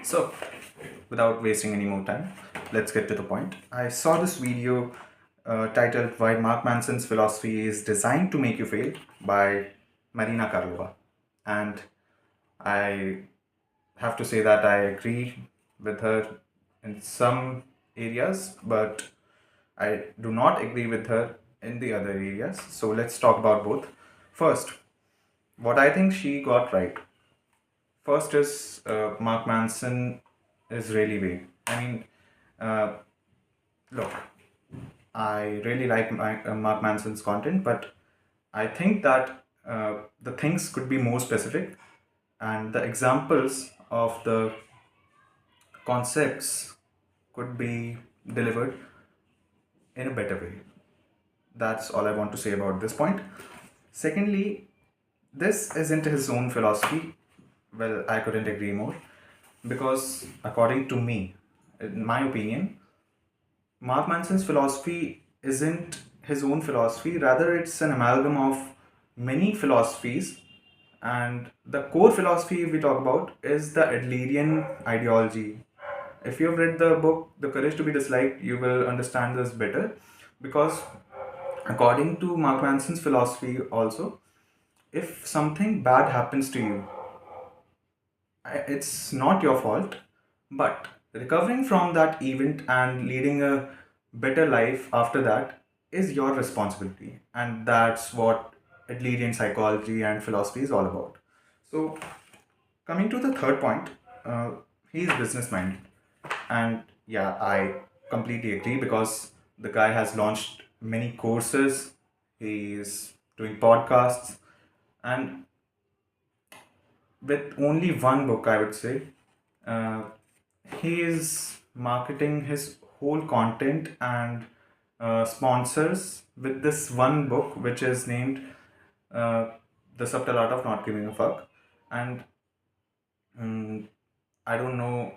So, without wasting any more time, let's get to the point. I saw this video titled Why Mark Manson's Philosophy is Designed to Make You Fail by Marina Karlova. And I have to say that I agree with her in some areas, but I do not agree with her in the other areas. So, let's talk about both. First, what I think she got right. First is Mark Manson is really vague. I mean, uh, look, I really like Mark Manson's content, but I think that the things could be more specific, and the examples of the concepts could be delivered in a better way. That's all I want to say about this point. Secondly, this isn't his own philosophy. Well, I couldn't agree more because, according to me, in my opinion, Mark Manson's philosophy isn't his own philosophy, rather, it's an amalgam of many philosophies. And the core philosophy we talk about is the Adlerian ideology. If you've read the book The Courage to Be Disliked, you will understand this better because, according to Mark Manson's philosophy, also, if something bad happens to you, it's not your fault, but recovering from that event and leading a better life after that is your responsibility. And that's what Adlerian psychology and philosophy is all about. So, coming to the third point, uh, he's business minded. And yeah, I completely agree because the guy has launched many courses, he's doing podcasts, and with only one book, I would say, uh, he is marketing his whole content and sponsors with this one book, which is named uh, The Subtle Art of Not Giving a Fuck. And I don't know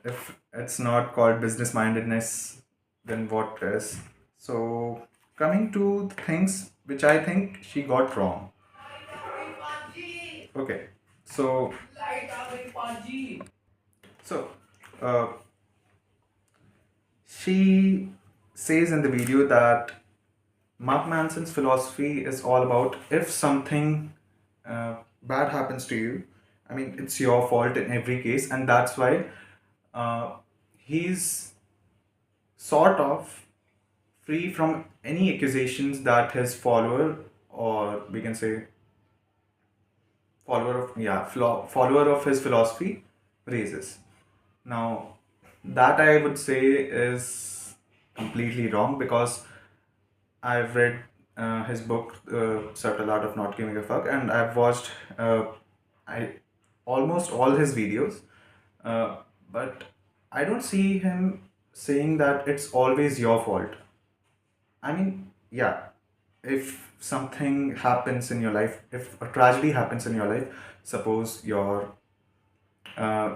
if it's not called business mindedness, then what is? So, coming to the things which I think she got wrong. Okay, so so uh, she says in the video that Mark Manson's philosophy is all about if something bad happens to you, I mean, it's your fault in every case, and that's why uh, he's sort of free from any accusations that his follower, or we can say follower of his philosophy raises. Now, that I would say is completely wrong because I've read his book, Subtle Art of Not Giving a Fuck, and I've watched I almost all his videos. Uh, but I don't see him saying that it's always your fault. I mean, yeah, if something happens in your life, if a tragedy happens in your life, suppose your uh,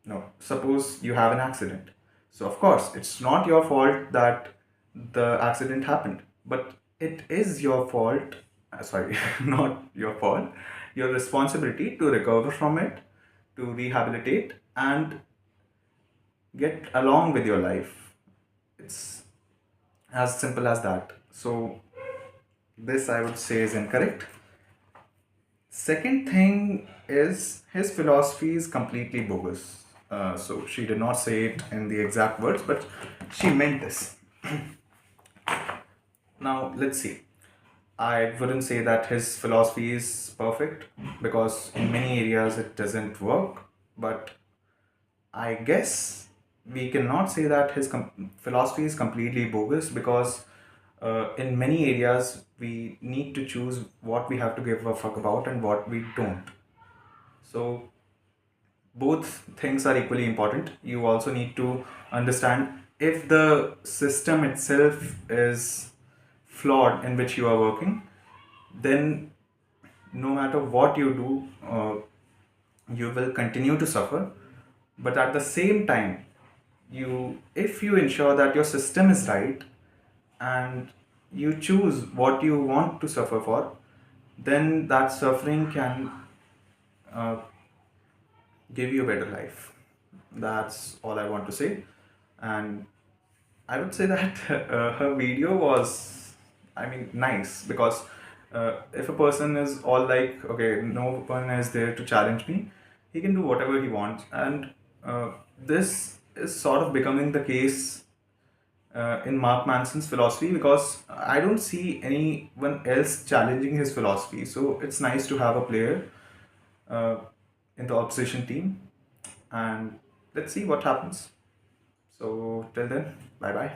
no, suppose you have an accident. So, of course, it's not your fault that the accident happened, but it is your fault, sorry, not your fault, your responsibility to recover from it, to rehabilitate, and get along with your life. It's as simple as that. So, this I would say is incorrect. Second thing is his philosophy is completely bogus. So she did not say it in the exact words, but she meant this. Now let's see. I wouldn't say that his philosophy is perfect because in many areas it doesn't work. But I guess we cannot say that his philosophy is completely bogus because in many areas we need to choose what we have to give a fuck about and what we don't. So both things are equally important. You also need to understand if the system itself is flawed in which you are working, then no matter what you do, you will continue to suffer. But at the same time, if you ensure that your system is right and you choose what you want to suffer for, then that suffering can uh, give you a better life. That's all I want to say. And I would say that her video was, I mean, nice because if a person is all like, okay, no one is there to challenge me, he can do whatever he wants. And this is sort of becoming the case in Mark Manson's philosophy because I don't see anyone else challenging his philosophy. So it's nice to have a player uh, in the opposition team, and let's see what happens. So till then, bye bye.